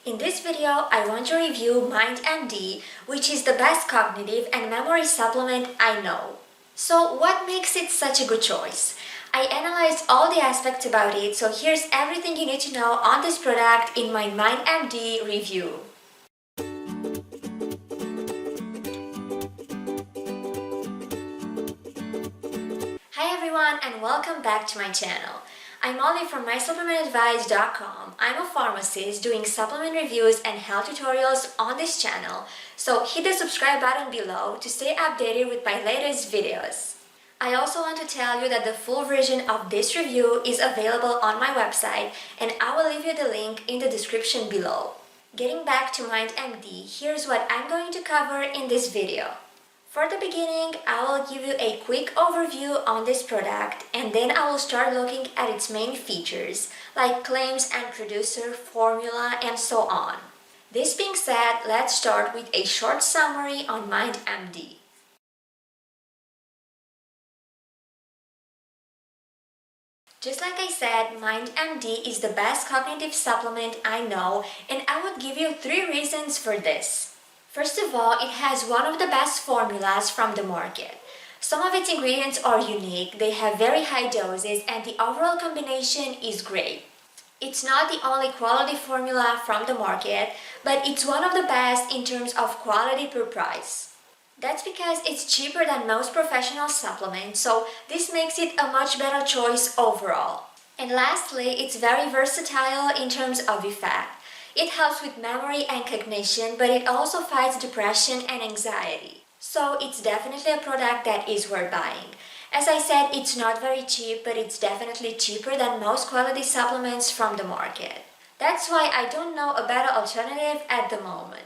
In this video, I want to review MindMD, which is the best cognitive and memory supplement I know. So what makes it such a good choice? I analyzed all the aspects about it, so here's everything you need to know on this product in my MindMD review. Hi everyone and welcome back to my channel. I'm Molly from MySupplementAdvice.com. I'm a pharmacist doing supplement reviews and health tutorials on this channel, so hit the subscribe button below to stay updated with my latest videos. I also want to tell you that the full version of this review is available on my website, and I will leave you the link in the description below. Getting back to MindMD, here's what I'm going to cover in this video. For the beginning, I will give you a quick overview on this product, and then I will start looking at its main features like claims and producer, formula, and so on. This being said, let's start with a short summary on MindMD. Just like I said, MindMD is the best cognitive supplement I know, and I would give you 3 reasons for this. First of all, it has one of the best formulas from the market. Some of its ingredients are unique, they have very high doses, and the overall combination is great. It's not the only quality formula from the market, but it's one of the best in terms of quality per price. That's because it's cheaper than most professional supplements, so this makes it a much better choice overall. And lastly, it's very versatile in terms of effect. It helps with memory and cognition, but it also fights depression and anxiety. So it's definitely a product that is worth buying. As I said, it's not very cheap, but it's definitely cheaper than most quality supplements from the market. That's why I don't know a better alternative at the moment.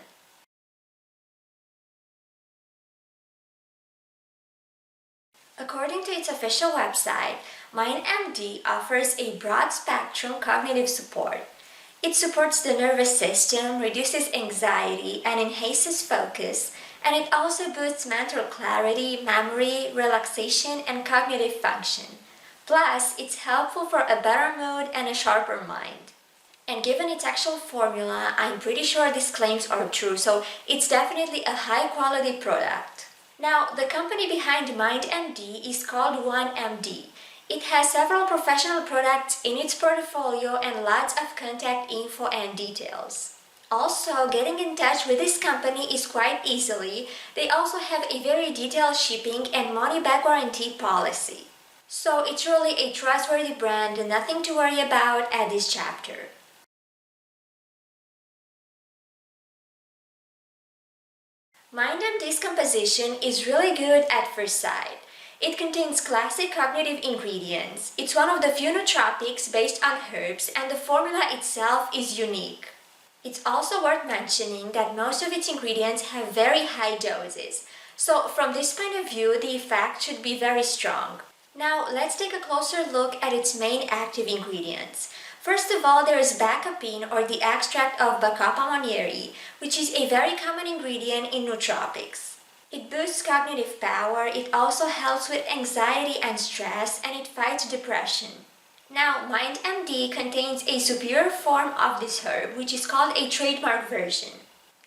According to its official website, MindMD offers a broad-spectrum cognitive support. It supports the nervous system, reduces anxiety, and enhances focus, and it also boosts mental clarity, memory, relaxation, and cognitive function. Plus, it's helpful for a better mood and a sharper mind. And given its actual formula, I'm pretty sure these claims are true, so it's definitely a high-quality product. Now, the company behind MindMD is called 1MD. It has several professional products in its portfolio and lots of contact info and details. Also, getting in touch with this company is quite easily. They also have a very detailed shipping and money-back guarantee policy. So it's really a trustworthy brand, nothing to worry about at this chapter. MindMD's composition is really good at first sight. It contains classic cognitive ingredients. It's one of the few nootropics based on herbs, and the formula itself is unique. It's also worth mentioning that most of its ingredients have very high doses. So from this point of view, the effect should be very strong. Now let's take a closer look at its main active ingredients. First of all, there is bacapine, or the extract of Bacopa monnieri, which is a very common ingredient in nootropics. It boosts cognitive power, it also helps with anxiety and stress, and it fights depression. Now, MindMD contains a superior form of this herb, which is called a trademark version.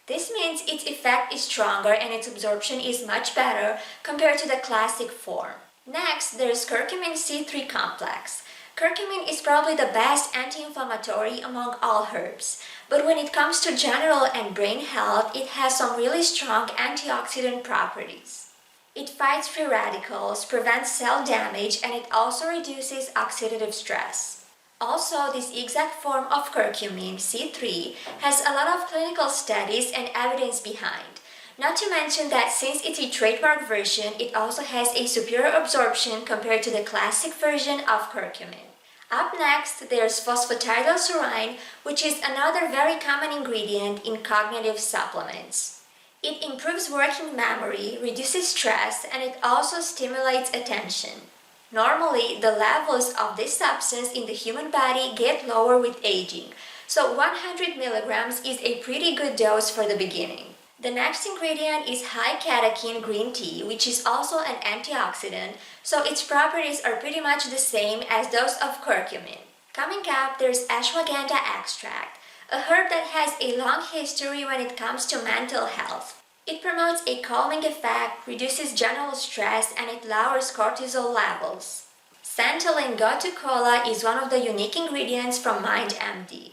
This means its effect is stronger and its absorption is much better compared to the classic form. Next, there is curcumin C3 complex. Curcumin is probably the best anti-inflammatory among all herbs, but when it comes to general and brain health, it has some really strong antioxidant properties. It fights free radicals, prevents cell damage, and it also reduces oxidative stress. Also, this exact form of curcumin, C3, has a lot of clinical studies and evidence behind. Not to mention that since it's a trademark version, it also has a superior absorption compared to the classic version of curcumin. Up next, there's phosphatidylserine, which is another very common ingredient in cognitive supplements. It improves working memory, reduces stress, and it also stimulates attention. Normally, the levels of this substance in the human body get lower with aging, so 100 milligrams is a pretty good dose for the beginning. The next ingredient is high catechin green tea, which is also an antioxidant, so its properties are pretty much the same as those of curcumin. Coming up, there's ashwagandha extract. a herb that has a long history when it comes to mental health. It promotes a calming effect, reduces general stress, and it lowers cortisol levels. Santalene gotu-kola is one of the unique ingredients from MindMD.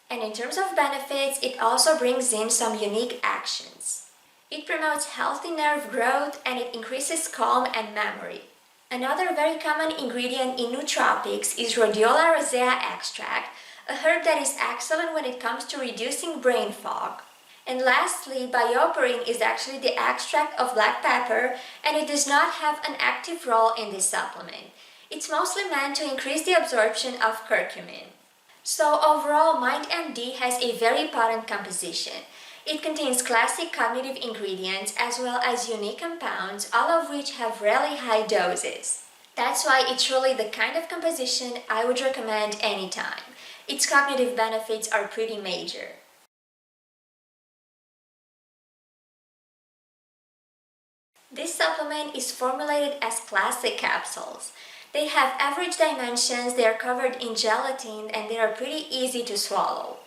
And in terms of benefits, it also brings in some unique actions. It promotes healthy nerve growth and it increases calm and memory. Another very common ingredient in nootropics is rhodiola rosea extract, a herb that is excellent when it comes to reducing brain fog. And lastly, BioPerine is actually the extract of black pepper and it does not have an active role in this supplement. It's mostly meant to increase the absorption of curcumin. So overall, MindMD has a very potent composition. It contains classic cognitive ingredients as well as unique compounds, all of which have really high doses. That's why it's really the kind of composition I would recommend anytime. Its cognitive benefits are pretty major. This supplement is formulated as classic capsules. They have average dimensions, they are covered in gelatin, and they are pretty easy to swallow.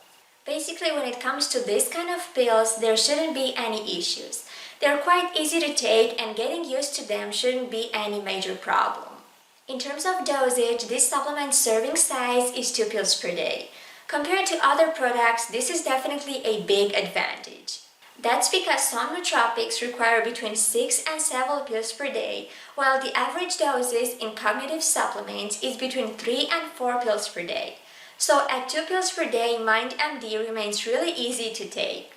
Basically, when it comes to this kind of pills, there shouldn't be any issues. They are quite easy to take and getting used to them shouldn't be any major problem. In terms of dosage, this supplement serving size is 2 pills per day. Compared to other products, this is definitely a big advantage. That's because some nootropics require between 6 and 7 pills per day, while the average doses in cognitive supplements is between 3 and 4 pills per day. So at 2 pills per day, MindMD remains really easy to take.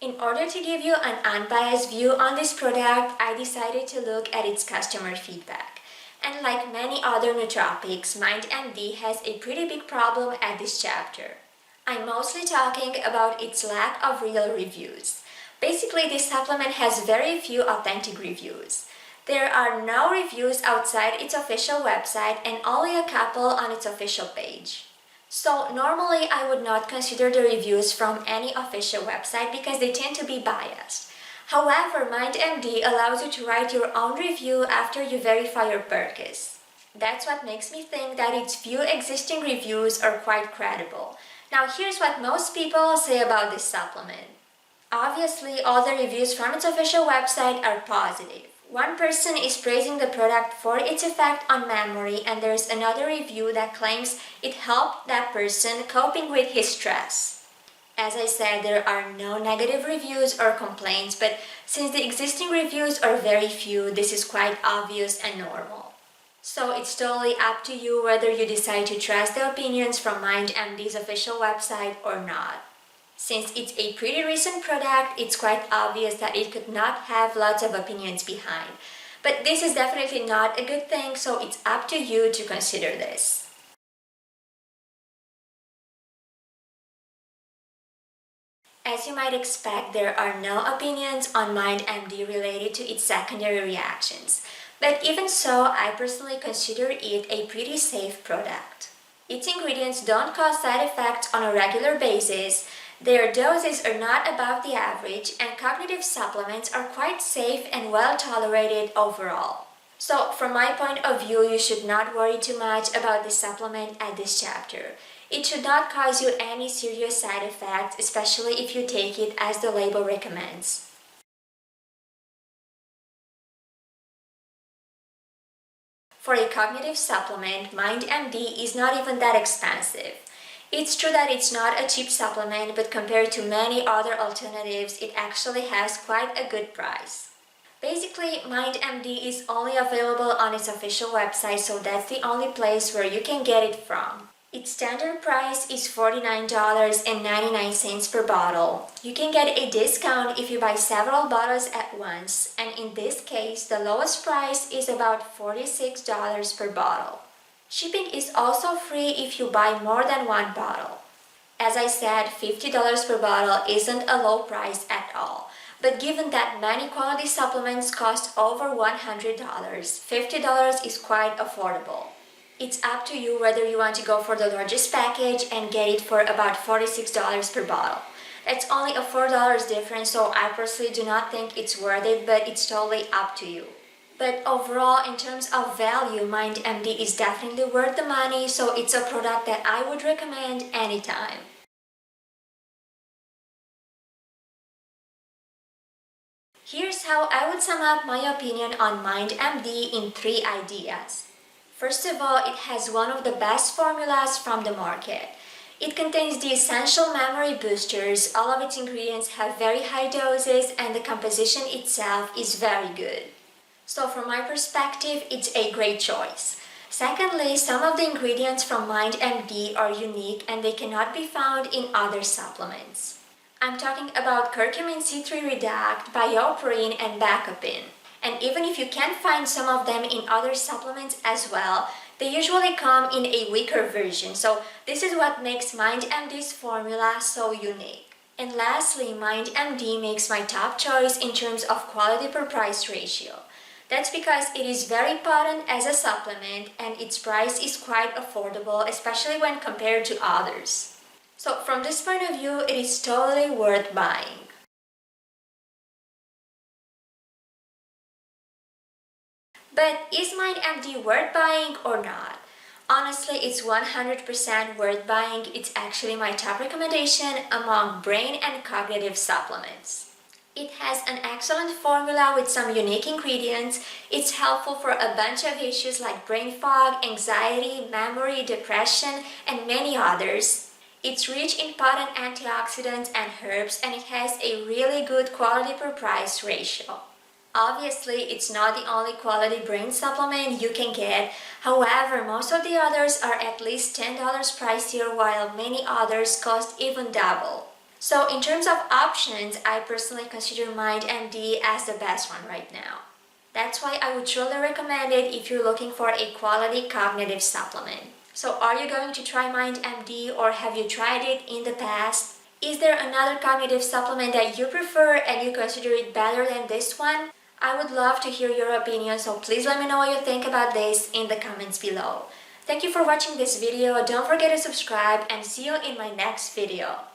In order to give you an unbiased view on this product, I decided to look at its customer feedback. And like many other nootropics, MindMD has a pretty big problem at this chapter. I'm mostly talking about its lack of real reviews. Basically, this supplement has very few authentic reviews. There are no reviews outside its official website and only a couple on its official page. So normally I would not consider the reviews from any official website because they tend to be biased. However, MindMD allows you to write your own review after you verify your purchase. That's what makes me think that its few existing reviews are quite credible. Now here's what most people say about this supplement. Obviously, all the reviews from its official website are positive. One person is praising the product for its effect on memory, and there's another review that claims it helped that person coping with his stress. As I said, there are no negative reviews or complaints, but since the existing reviews are very few, this is quite obvious and normal. So it's totally up to you whether you decide to trust the opinions from MindMD's official website or not. Since it's a pretty recent product, it's quite obvious that it could not have lots of opinions behind. But this is definitely not a good thing, so it's up to you to consider this. As you might expect, there are no opinions on MindMD related to its secondary reactions. But even so, I personally consider it a pretty safe product. Its ingredients don't cause side effects on a regular basis, their doses are not above the average, and cognitive supplements are quite safe and well tolerated overall. So, from my point of view, you should not worry too much about this supplement at this chapter. It should not cause you any serious side effects, especially if you take it as the label recommends. For a cognitive supplement, MindMD is not even that expensive. It's true that it's not a cheap supplement, but compared to many other alternatives, it actually has quite a good price. Basically, MindMD is only available on its official website, so that's the only place where you can get it from. Its standard price is $49.99 per bottle. You can get a discount if you buy several bottles at once, and in this case, the lowest price is about $46 per bottle. Shipping is also free if you buy more than one bottle. As I said, $50 per bottle isn't a low price at all, but given that many quality supplements cost over $100, $50 is quite affordable. It's up to you whether you want to go for the largest package and get it for about $46 per bottle. That's only a $4 difference, so I personally do not think it's worth it, but it's totally up to you. But overall, in terms of value, MindMD is definitely worth the money, so it's a product that I would recommend anytime. Here's how I would sum up my opinion on MindMD in 3 ideas. First of all, it has one of the best formulas from the market. It contains the essential memory boosters, all of its ingredients have very high doses, and the composition itself is very good. So from my perspective, it's a great choice. Secondly, some of the ingredients from MindMD are unique and they cannot be found in other supplements. I'm talking about curcumin C3 Redact, BioPerine, and Bacopin. And even if you can find some of them in other supplements as well, they usually come in a weaker version. So this is what makes MindMD's formula so unique. And lastly, MindMD makes my top choice in terms of quality per price ratio. That's because it is very potent as a supplement and its price is quite affordable, especially when compared to others. So from this point of view, it is totally worth buying. But is MindMD worth buying or not? Honestly, it's 100% worth buying. It's actually my top recommendation among brain and cognitive supplements. It has an excellent formula with some unique ingredients. It's helpful for a bunch of issues like brain fog, anxiety, memory, depression, and many others. It's rich in potent antioxidants and herbs, and it has a really good quality per price ratio. Obviously, it's not the only quality brain supplement you can get. However, most of the others are at least $10 pricier, while many others cost even double. So in terms of options, I personally consider MindMD as the best one right now. That's why I would truly recommend it if you're looking for a quality cognitive supplement. So are you going to try MindMD, or have you tried it in the past? Is there another cognitive supplement that you prefer and you consider it better than this one? I would love to hear your opinion, so please let me know what you think about this in the comments below. Thank you for watching this video. Don't forget to subscribe and see you in my next video.